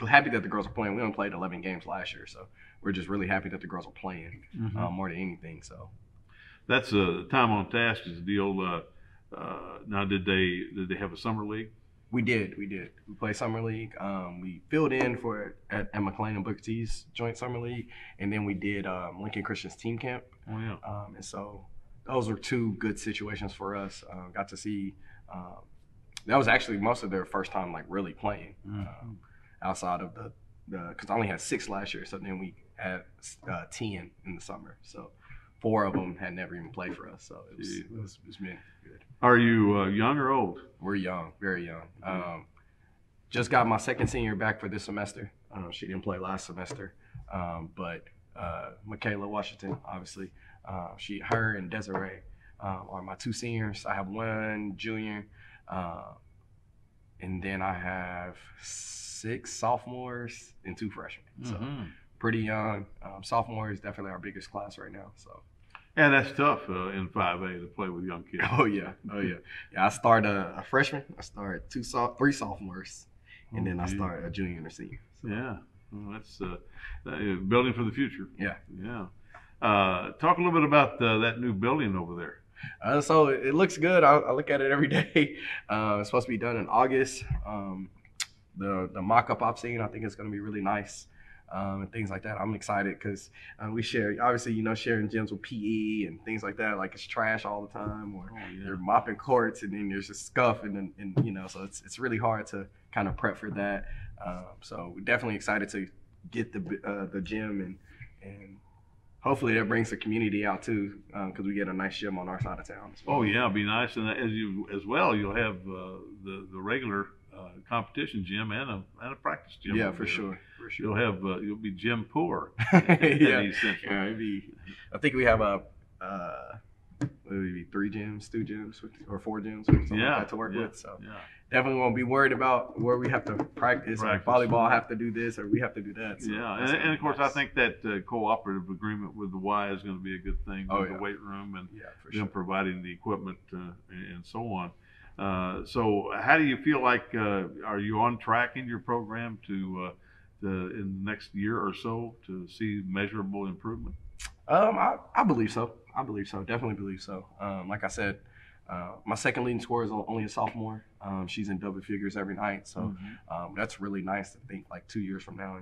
Happy that the girls are playing. We only played 11 games last year, so we're just really happy that the girls are playing more than anything. So that's time on task is the deal. Now, did they have a summer league? We did. We played summer league. We filled in at McLean and Booker T's joint summer league, and then we did Lincoln Christian's team camp. Oh yeah. And so those were 2 good situations for us. Got to see. That was actually most of their first time like really playing. Outside of the because I only had 6 last year, so then we had 10 in the summer. So 4 of them had never even played for us. So it's been good. Are you young or old? We're young, very young. Just got my second senior back for this semester. She didn't play last semester, but Michaela Washington, obviously, her and Desiree are my 2 seniors. I have 1 junior, and then I have 6 sophomores and 2 freshmen. So pretty young. Sophomore is definitely our biggest class right now. So. And that's tough in 5A to play with young kids. Oh yeah. Yeah, I start a freshman. I start 3 sophomores, and then I start a junior and a senior. So. Yeah, well, that's building for the future. Yeah. Talk a little bit about that new building over there. So it looks good. I look at it every day. It's supposed to be done in August. The mock-up I've seen, I think it's going to be really nice. And things like that. I'm excited because we share, obviously, sharing gyms with PE and things like that. Like it's trash all the time, or you're mopping courts, and then there's just scuff, and so it's really hard to kind of prep for that. So we're definitely excited to get the gym, and hopefully that brings the community out too, because we get a nice gym on our side of town as well. Oh yeah, it'll be nice, and as well, you'll have the regular competition gym and a practice gym. Yeah, for sure. You'll have you'll be gym poor. Yeah, it'd be. I think we have maybe 3 gyms, 2 gyms, or 4 gyms, or something like that to work with. So definitely won't be worried about where we have to practice. Or volleyball have to do this, or we have to do that. So and of course, I think that cooperative agreement with the Y is going to be a good thing with the weight room and them providing the equipment and so on. So how do you feel like, are you on track in your program to in the next year or so to see measurable improvement? I believe so. Definitely believe so. Like I said, my second leading scorer is only a sophomore. She's in double figures every night. So that's really nice to think like 2 years from now,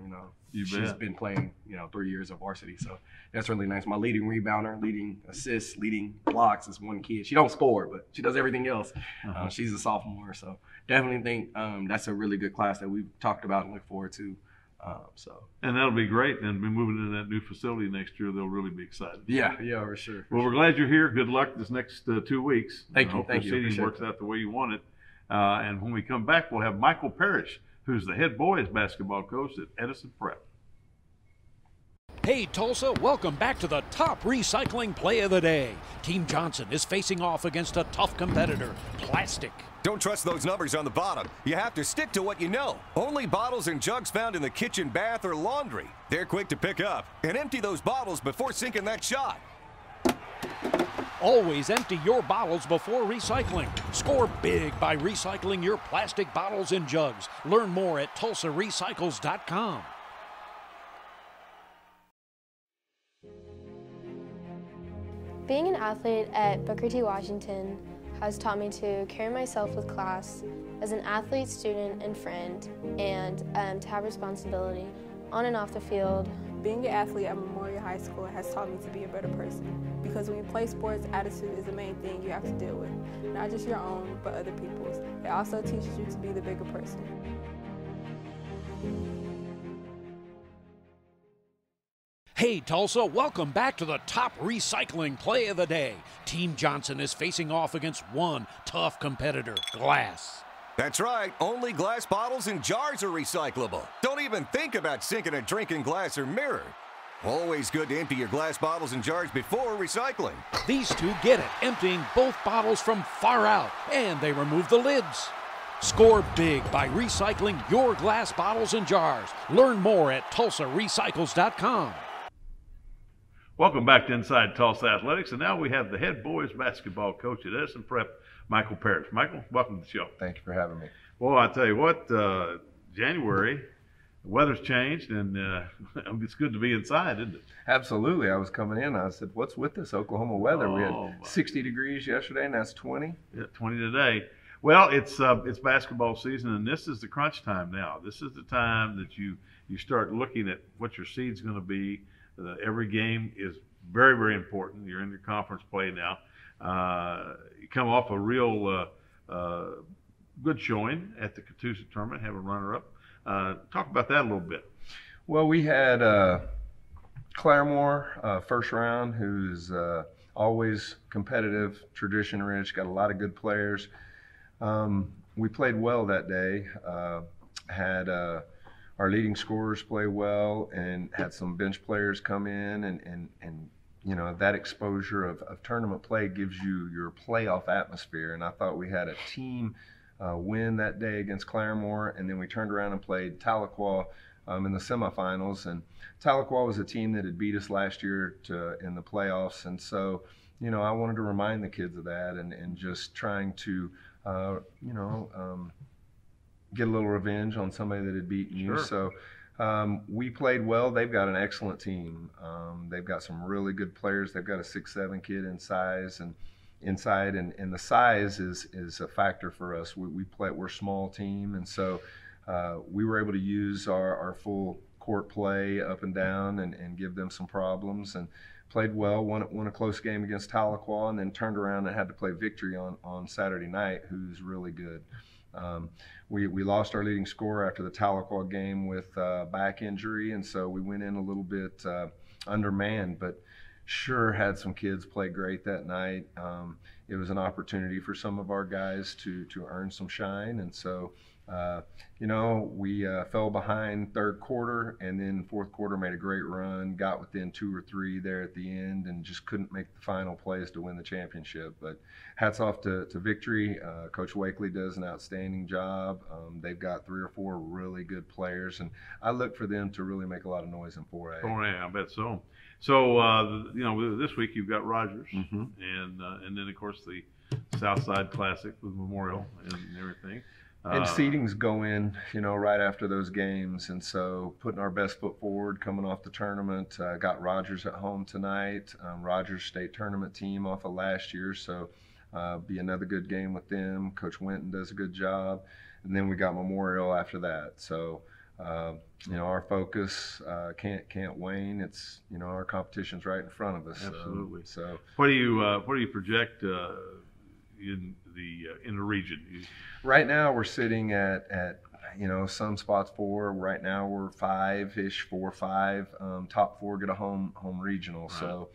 she's been playing, 3 years of varsity. So that's really nice. My leading rebounder, leading assists, leading blocks is 1 kid. She don't score, but she does everything else. She's a sophomore. So definitely think that's a really good class that we've talked about and look forward to. And that'll be great. And be moving into that new facility next year, they'll really be excited. Yeah, for sure. Well, we're glad you're here. Good luck this next 2 weeks. Thank you. Hope the seating works out the way you want it. And when we come back, we'll have Michael Parish, who's the head boys basketball coach at Edison Prep. Hey Tulsa, welcome back to the top recycling play of the day. Team Johnson is facing off against a tough competitor, plastic. Don't trust those numbers on the bottom. You have to stick to what you know. Only bottles and jugs found in the kitchen, bath, or laundry. They're quick to pick up. And empty those bottles before sinking that shot. Always empty your bottles before recycling. Score big by recycling your plastic bottles and jugs. Learn more at TulsaRecycles.com. Being an athlete at Booker T. Washington has taught me to carry myself with class as an athlete, student, and friend, and to have responsibility on and off the field. Being an athlete at Memorial High School has taught me to be a better person, because when you play sports, attitude is the main thing you have to deal with. Not just your own, but other people's. It also teaches you to be the bigger person. Hey Tulsa, welcome back to the top recycling play of the day. Team Johnson is facing off against one tough competitor, glass. That's right, only glass bottles and jars are recyclable. Don't even think about sinking a drink in glass or mirror. Always good to empty your glass bottles and jars before recycling. These two get it, emptying both bottles from far out, and they remove the lids. Score big by recycling your glass bottles and jars. Learn more at TulsaRecycles.com. Welcome back to Inside Tulsa Athletics, and now we have the head boys basketball coach at Edison Prep, Michael Parish. Michael, welcome to the show. Thank you for having me. Well, I tell you what, January, the weather's changed, and it's good to be inside, isn't it? Absolutely. I was coming in, I said, what's with this Oklahoma weather? We had 60 degrees yesterday, and that's 20. Yeah, 20 today. Well, it's basketball season, and this is the crunch time now. This is the time that you start looking at what your seed's going to be. Every game is very, very important. You're in your conference play now. You come off a real good showing at the Catoosa tournament, have a runner-up. Talk about that a little bit. Well, we had Claremore, first round, who's always competitive, tradition-rich, got a lot of good players. We played well that day, had our leading scorers play well, and had some bench players come in, and you know, that exposure of tournament play gives you your playoff atmosphere. And I thought we had a team win that day against Claremore, and then we turned around and played Tahlequah in the semifinals. And Tahlequah was a team that had beat us last year in the playoffs, and so, you know, I wanted to remind the kids of that, and just trying to, you know, get a little revenge on somebody that had beaten you. So we played well. They've got an excellent team. They've got some really good players. They've got a 6'7" kid in size and inside, and the size is a factor for us. We're a small team, and so we were able to use our full court play up and down and give them some problems, and played well, won a close game against Tahlequah, and then turned around and had to play Victory on Saturday night, who's really good. We lost our leading scorer after the Tahlequah game with back injury, and so we went in a little bit undermanned, but sure had some kids play great that night. It was an opportunity for some of our guys to earn some shine, and so you know, we fell behind third quarter, and then fourth quarter made a great run, got within 2 or 3 there at the end, and just couldn't make the final plays to win the championship. But hats off to Victory. Coach Wakely does an outstanding job. They've got 3 or 4 really good players, and I look for them to really make a lot of noise in 4A. 4A, I bet so. So, you know, this week you've got Rogers, and then, of course, the Southside Classic with Memorial and everything. And seedings go in, you know, right after those games, and so putting our best foot forward, coming off the tournament. Got Rogers at home tonight. Rogers state tournament team off of last year, so be another good game with them. Coach Winton does a good job, and then we got Memorial after that. So, you know, our focus can't wane. It's, you know, our competition's right in front of us. Absolutely. So, what do you project in the region? Right now we're sitting at you know, some spots 4. Right now we're 5-ish, 4 or 5. Top 4 get a home regional. Right. So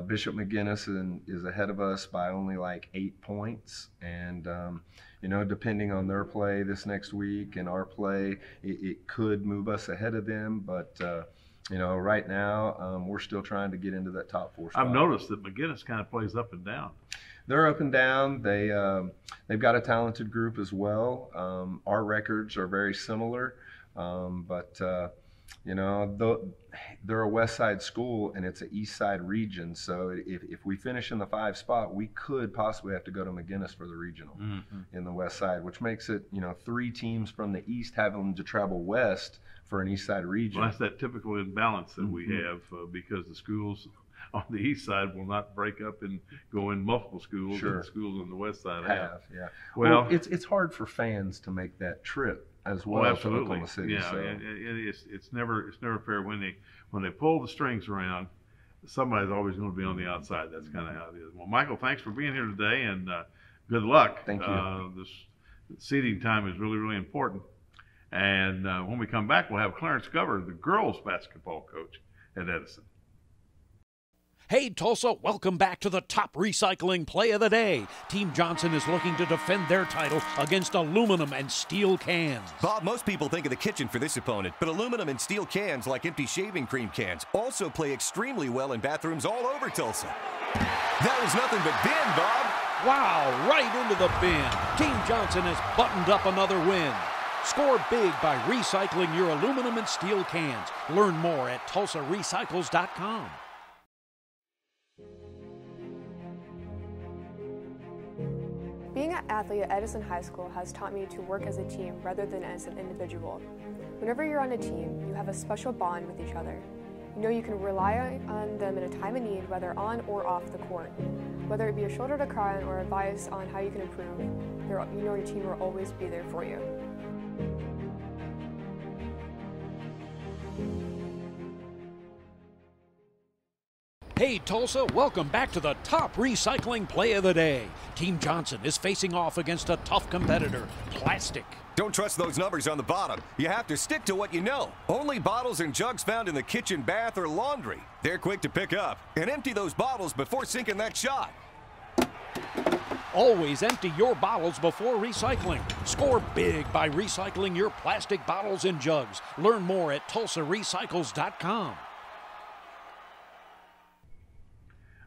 Bishop McGuinness is ahead of us by only like 8 points, and you know, depending on their play this next week and our play, it could move us ahead of them, but you know, right now we're still trying to get into that top 4 spot. I've noticed that McGuinness kind of plays up and down. They're up and down. They've got a talented group as well. Our records are very similar, but you know, they're a West Side school and it's an East Side region. So if we finish in the 5 spot, we could possibly have to go to McGinnis for the regional in the West Side, which makes it, 3 teams from the East having to travel west for an East Side region. Well, that's that typical imbalance that we have because the schools on the East Side will not break up and go in multiple schools. Sure. And the schools on the West Side Yeah. Well, it's hard for fans to make that trip as well. Absolutely. To Oklahoma City. Yeah, So. it's never fair when they pull the strings around. Somebody's always going to be on the outside. That's kind of how it is. Well, Michael, thanks for being here today, and good luck. Thank you. This seeding time is really, really important. And when we come back, we'll have Clarence Gover, the girls' basketball coach at Edison. Hey, Tulsa, welcome back to the top recycling play of the day. Team Johnson is looking to defend their title against aluminum and steel cans. Bob, most people think of the kitchen for this opponent, but aluminum and steel cans, like empty shaving cream cans, also play extremely well in bathrooms all over Tulsa. That was nothing but bin, Bob. Wow, right into the bin. Team Johnson has buttoned up another win. Score big by recycling your aluminum and steel cans. Learn more at TulsaRecycles.com. Being an athlete at Edison High School has taught me to work as a team rather than as an individual. Whenever you're on a team, you have a special bond with each other. You know you can rely on them in a time of need, whether on or off the court. Whether it be a shoulder to cry on or advice on how you can improve, you know your team will always be there for you. Hey, Tulsa, welcome back to the top recycling play of the day. Team Johnson is facing off against a tough competitor, plastic. Don't trust those numbers on the bottom. You have to stick to what you know. Only bottles and jugs found in the kitchen, bath, or laundry. They're quick to pick up. And empty those bottles before sinking that shot. Always empty your bottles before recycling. Score big by recycling your plastic bottles and jugs. Learn more at TulsaRecycles.com.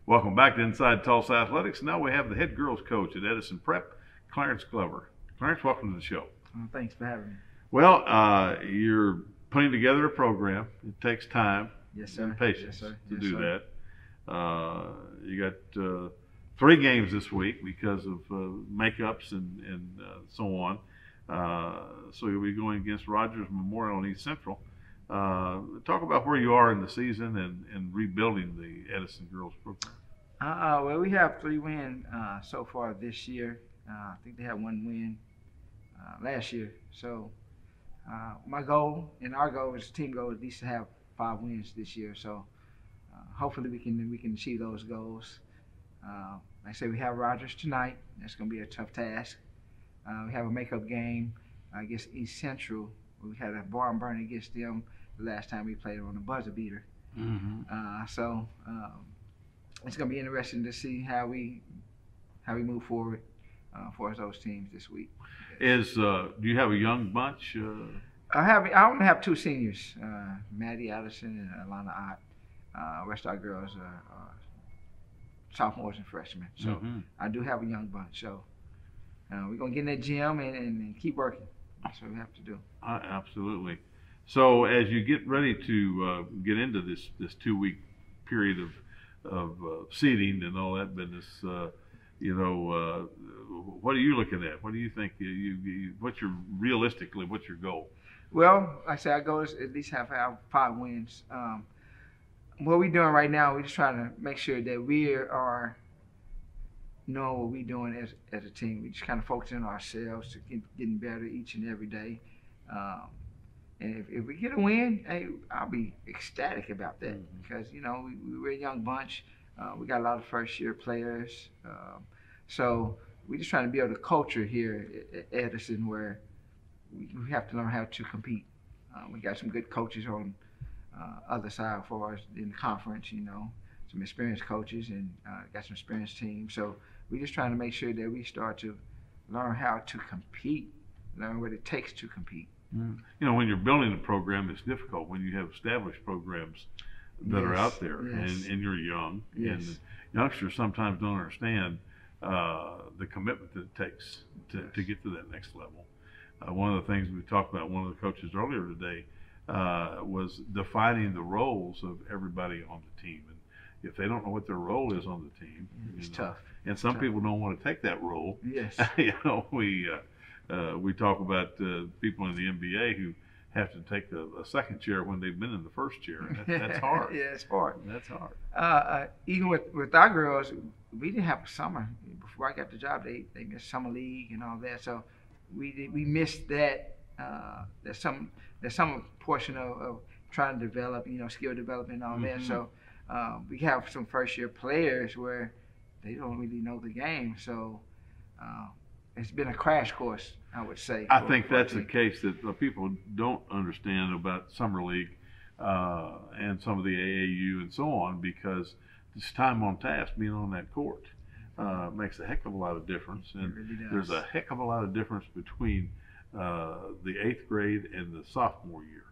Welcome back to Inside Tulsa Athletics. Now we have the head girls coach at Edison Prep, Clarence Glover. Clarence, welcome to the show. Thanks for having me. Well, you're putting together a program. It takes time and patience to do that. You got 3 games this week because of makeups and so on. So you'll be going against Rogers Memorial and East Central. Talk about where you are in the season and rebuilding the Edison girls program. Well, we have 3 wins so far this year. I think they had 1 win last year. So my goal and our goal is team goal at least to have 5 wins this year. So hopefully we can achieve those goals. Like I said, we have Rogers tonight. That's going to be a tough task. We have a makeup game against East Central. We had a barn burner against them the last time we played on a buzzer beater. So it's going to be interesting to see how we move forward for those teams this week. Do you have a young bunch? I only have 2 seniors, Maddie Allison and Alana Ott. The rest of our girls are sophomores and freshmen. So I do have a young bunch. So we're going to get in that gym and keep working. That's what we have to do. Absolutely. So as you get ready to get into this 2-week period of seeding and all that business, what are you looking at? What do you think? What's your goal? Well, like I said, our goal is at least have 5 wins. What we're doing right now, we're just trying to make sure that we are knowing what we're doing as a team. We just kind of focusing on ourselves to getting better each and every day. And if we get a win, hey, I'll be ecstatic about that because, we're a young bunch. We got a lot of first-year players. So we're just trying to build a culture here at Edison where we have to learn how to compete. We got some good coaches on other side for us in the conference, some experienced coaches and got some experienced teams. So we're just trying to make sure that we start to learn how to compete, learn what it takes to compete. When you're building a program, it's difficult when you have established programs that are out there and you're young. And youngsters sometimes don't understand the commitment that it takes to get to that next level. One of the things we talked about, one of the coaches earlier today was defining the roles of everybody on the team. And if they don't know what their role is on the team, it's tough. And some people don't want to take that role. Yes. We talk about people in the NBA who have to take a second chair when they've been in the first chair. And that's hard. Yeah, it's hard. That's hard. Even with our girls, we didn't have a summer. Before I got the job, they missed summer league and all that. So we missed that. There's some portion of trying to develop, skill development and all that. So we have some first year players where they don't really know the game. So it's been a crash course, I would say. I think that's the case that people don't understand about summer league and some of the AAU and so on, because this time on task, being on that court, makes a heck of a lot of difference. And really does. There's a heck of a lot of difference between the 8th grade and the sophomore year.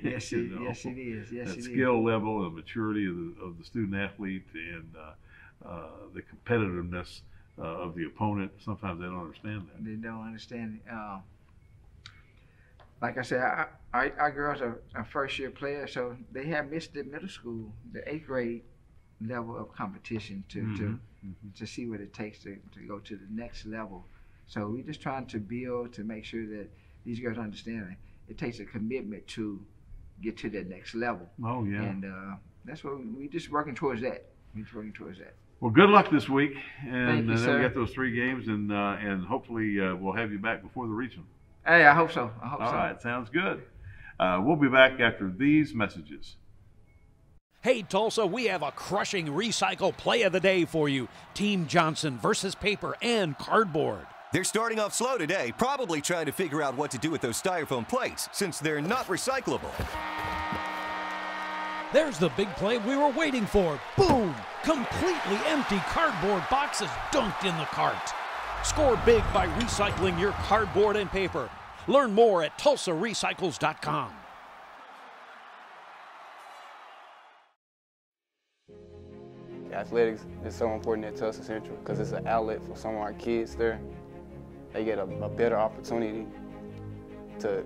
Yes, it is. Yes, that skill level and maturity of the student athlete and the competitiveness of the opponent. Sometimes they don't understand that. They don't understand it. Like I said, our girls are first year players, so they have missed the middle school, the 8th grade level of competition to see what it takes to go to the next level. So we're just trying to build to make sure that these girls understand it takes a commitment to get to that next level. Oh, yeah. And that's what we're just working towards that. Well, good luck this week. And Thank you, then we sir. get those 3 games, and hopefully we'll have you back before the regional. Hey, I hope so. All right, sounds good. We'll be back after these messages. Hey, Tulsa, we have a crushing recycle play of the day for you. Team Johnson versus paper and cardboard. They're starting off slow today, probably trying to figure out what to do with those styrofoam plates, since they're not recyclable. There's the big play we were waiting for. Boom! Completely empty cardboard boxes dunked in the cart. Score big by recycling your cardboard and paper. Learn more at TulsaRecycles.com. Athletics is so important at Tulsa Central because it's an outlet for some of our kids there. They get a better opportunity to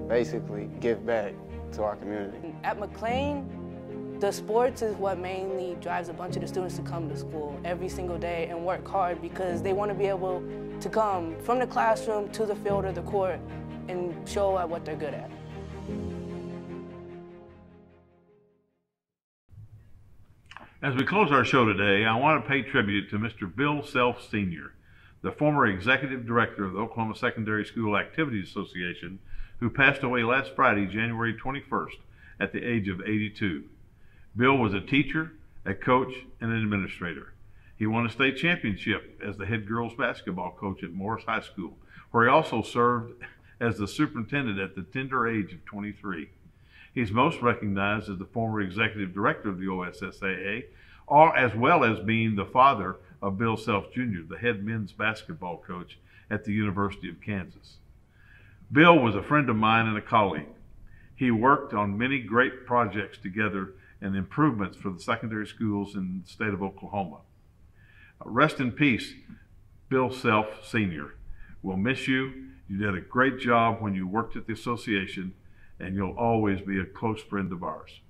basically give back to our community. At McLean, the sports is what mainly drives a bunch of the students to come to school every single day and work hard because they want to be able to come from the classroom to the field or the court and show at what they're good at. As we close our show today, I want to pay tribute to Mr. Bill Self Sr., the former executive director of the Oklahoma Secondary School Activities Association, who passed away last Friday, January 21st, at the age of 82. Bill was a teacher, a coach, and an administrator. He won a state championship as the head girls basketball coach at Morris High School, where he also served as the superintendent at the tender age of 23. He's most recognized as the former executive director of the OSSAA, as well as being the father of Bill Self Jr., the head men's basketball coach at the University of Kansas. Bill was a friend of mine and a colleague. He worked on many great projects together and improvements for the secondary schools in the state of Oklahoma. Rest in peace, Bill Self Sr. We'll miss you. You did a great job when you worked at the association, and you'll always be a close friend of ours.